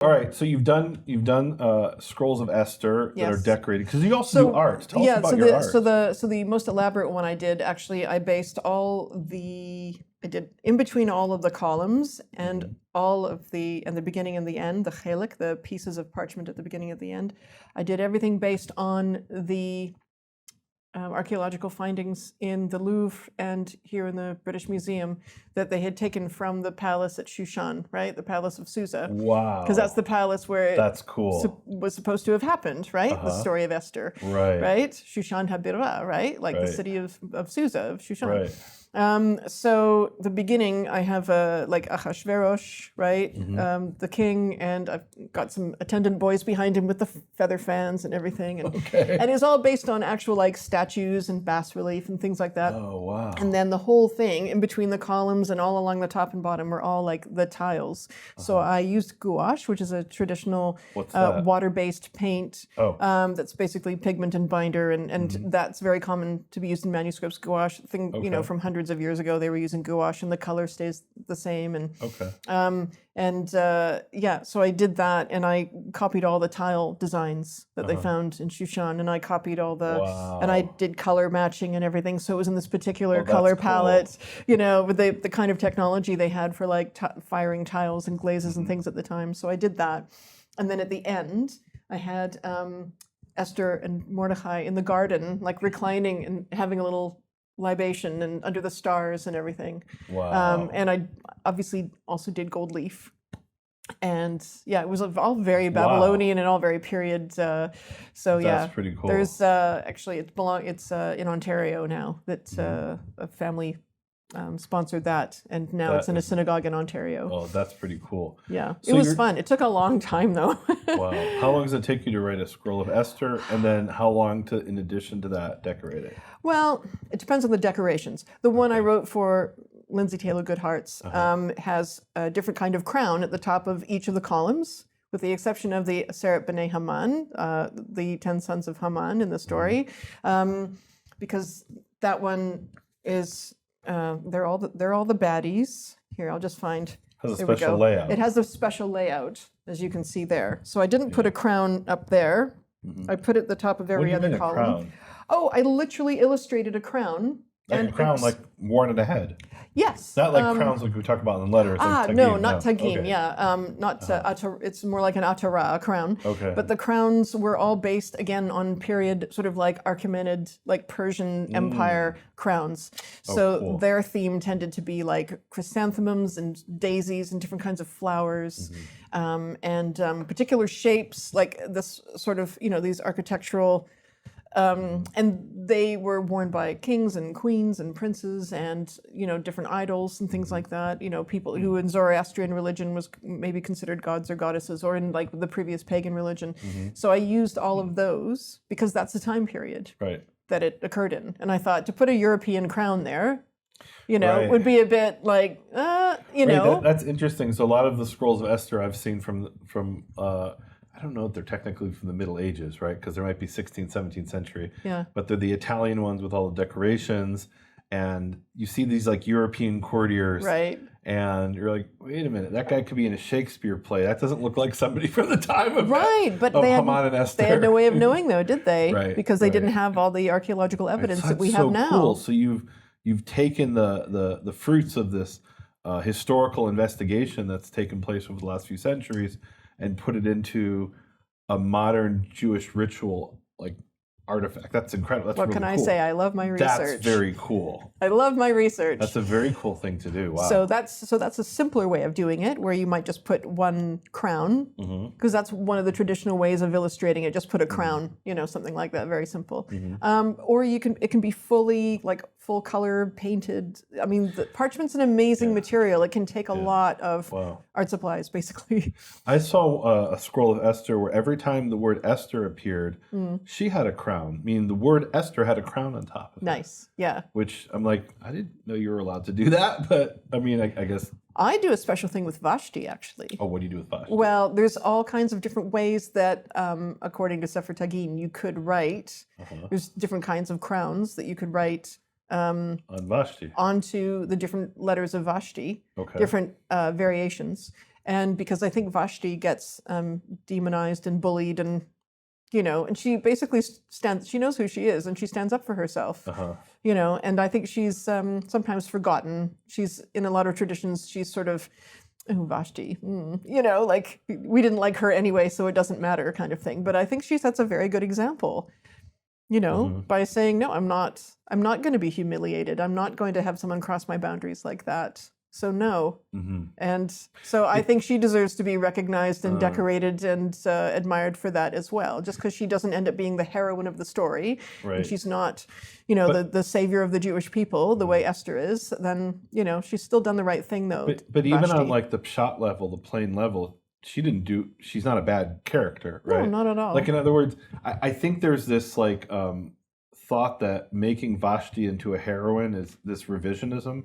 All right, so you've done scrolls of Esther that are Yes. decorated because you also do art. Tell us Yeah, about your art. so the most elaborate one I did, actually, I based I did in between all of the columns and all of the beginning and the end, the chelik, the pieces of parchment at the beginning and the end. I did everything based on the archaeological findings in the Louvre and here in the British Museum that they had taken from the palace at Shushan, right? The palace of Susa. Wow. Because that's the palace where That's cool. was supposed to have happened, right? The story of Esther. Right. Shushan Habira, right? Like the Right. city of Susa, of Shushan. Right. So the beginning, I have like Achashverosh, right? The king, and I've got some attendant boys behind him with the feather fans and everything. And, and it's all based on actual like statues and bas relief and things like that. Oh, wow. And then the whole thing in between the columns and all along the top and bottom were all like the tiles. So I used gouache, which is a traditional water-based paint that's basically pigment and binder, and that's very common to be used in manuscripts. Gouache, you know, from hundreds of years ago, they were using gouache, and the color stays the same. And yeah, so I did that, and I copied all the tile designs that they found in Shushan, and I copied all the, and I did color matching and everything. So it was in this particular color palette, you know, with the kind of technology they had for like firing tiles and glazes and things at the time. So I did that, and then at the end, I had Esther and Mordecai in the garden, like reclining and having a little libation and under the stars and everything. Wow. And I obviously also did gold leaf. And yeah, it was all very Babylonian and all very period. So yeah, that's pretty cool. There's actually it's in Ontario now that a family sponsored that, and now it's in a synagogue in Ontario. Oh, that's pretty cool. Yeah, so it was fun. It took a long time though. Wow. How long does it take you to write a scroll of Esther, and then how long to, in addition to that, decorate it? Well, it depends on the decorations. The one I wrote for Lindsay Taylor Goodhart's has a different kind of crown at the top of each of the columns, with the exception of the Aseret B'nai Haman, the 10 sons of Haman in the story, because that one is they're all the baddies. Here, I'll just find. Has a special layout. It has a special layout, as you can see there. So I didn't put a crown up there. I put it at the top of every other column. Crown? Oh, I literally illustrated a crown. Like a crown, like worn at a head. Yes. Not like crowns like we talk about in letters. Like No, not tagine. Okay. Yeah, not it's more like an atara, a crown. Okay. But the crowns were all based again on period, sort of like Achaemenid, like Persian Empire crowns. So cool. their theme tended to be like chrysanthemums and daisies and different kinds of flowers, and particular shapes, like this sort of these architectural. And they were worn by kings and queens and princes and, different idols and things like that. People who in Zoroastrian religion was maybe considered gods or goddesses, or in like the previous pagan religion. So I used all of those because that's the time period that it occurred in. And I thought to put a European crown there, would be a bit like, That's interesting. So a lot of the scrolls of Esther I've seen from I don't know if they're technically from the Middle Ages, right? Because there might be 16th, 17th century. Yeah. But they're the Italian ones with all the decorations. And you see these like European courtiers. Right. And you're like, wait a minute, that guy could be in a Shakespeare play. That doesn't look like somebody from the time of Haman and Esther. They had no way of knowing though, did they? Right. Because they didn't have all the archaeological evidence that we have now. Cool. So you've taken the fruits of this historical investigation that's taken place over the last few centuries and put it into a modern Jewish ritual like artifact. That's incredible. That's what really can I cool. say? I love my research. That's very cool. I love my research. That's a very cool thing to do. Wow. So that's a simpler way of doing it, where you might just put one crown, because that's one of the traditional ways of illustrating it. Just put a crown, something like that, very simple. Or it can be fully like full color painted. I mean, the parchment's an amazing material. It can take a lot of art supplies, basically. I saw a scroll of Esther where every time the word Esther appeared, she had a crown. Meaning the word Esther had a crown on top of it. Nice, yeah. Which I'm like, I didn't know you were allowed to do that, but I mean, I guess. I do a special thing with Vashti, actually. Oh, what do you do with Vashti? Well, there's all kinds of different ways that, according to Sefer Tagin, you could write. There's different kinds of crowns that you could write on Vashti. Onto the different letters of Vashti, different variations. And because I think Vashti gets demonized and bullied, and and she basically she knows who she is, and she stands up for herself. And I think she's sometimes forgotten. She's in a lot of traditions. She's sort of, oh, Vashti, like we didn't like her anyway, so it doesn't matter, kind of thing. But I think she sets a very good example, by saying, no, I'm not going to be humiliated. I'm not going to have someone cross my boundaries like that. So no. And so I think she deserves to be recognized and decorated and admired for that as well. Just because she doesn't end up being the heroine of the story, and she's not, the savior of the Jewish people the way Esther is, then, she's still done the right thing, though. But even on like the pshat level, the plain level, she's not a bad character, right? No, not at all. Like, in other words, I think there's this like thought that making Vashti into a heroine is this revisionism.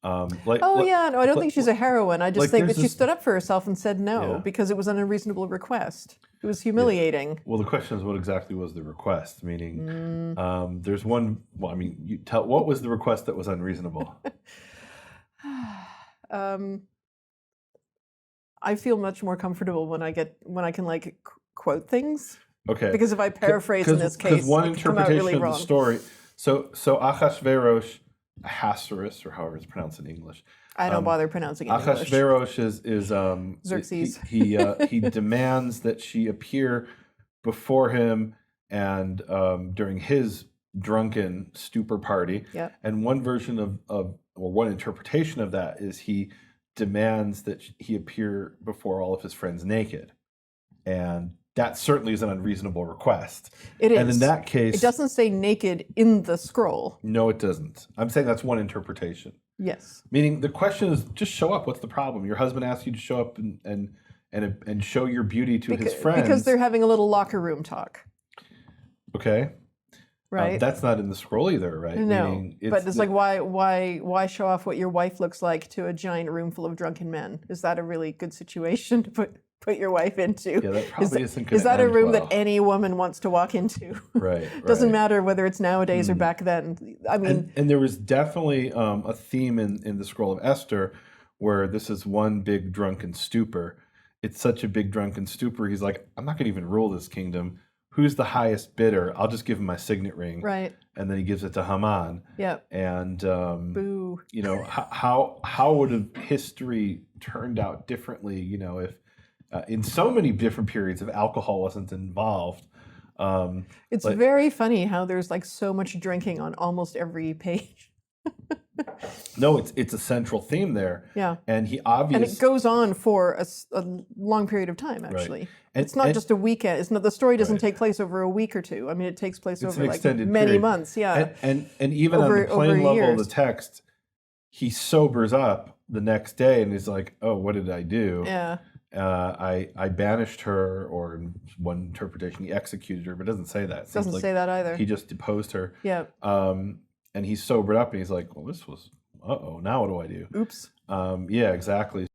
No, I don't think she's a heroine. I just think that she stood up for herself and said no because it was an unreasonable request. It was humiliating. Yeah. Well, the question is, what exactly was the request? Meaning, there's one. Well, I mean, what was the request that was unreasonable? I feel much more comfortable when I can like quote things. Okay. Because if I paraphrase in this case, because one interpretation really of the story. So Achashverosh, Ahasuerus, or however it's pronounced in English. I don't bother pronouncing it in English. Ahasuerus is Xerxes. He demands that she appear before him and during his drunken stupor party. Yep. And one version or one interpretation of that is he demands that he appear before all of his friends naked, and that certainly is an unreasonable request. It is. And in that case, it doesn't say naked in the scroll. No, it doesn't. I'm saying that's one interpretation. Yes. Meaning the question is, just show up. What's the problem? Your husband asks you to show up and show your beauty to his friends. Because they're having a little locker room talk. Okay. Right. That's not in the scroll either, right? No. But it's like, why show off what your wife looks like to a giant room full of drunken men? Is that a really good situation to put your wife into? Yeah, that probably isn't going to Is that a room well. that any woman wants to walk into? Right. Doesn't matter whether it's nowadays or back then. I mean, and there was definitely a theme in the scroll of Esther where this is one big drunken stupor. It's such a big drunken stupor. He's like, I'm not going to even rule this kingdom. Who's the highest bidder? I'll just give him my signet ring. Right. And then he gives it to Haman. Yep. And boo. How would have history turned out differently? If in so many different periods if alcohol wasn't involved. It's very funny how there's like so much drinking on almost every page. No, it's a central theme there. Yeah. And it goes on for a long period of time, actually. Right. It's not just a weekend. It's not, the story doesn't take place over a week or two. I mean, it takes place over like many months. Yeah. And even on the plain level of the text, he sobers up the next day and he's like, oh, what did I do? Yeah. I banished her, or in one interpretation, he executed her, but it doesn't say that. It doesn't say that either. He just deposed her. Yeah. And he's sobered up and he's like, well, this was, now what do I do? Oops. Yeah, exactly.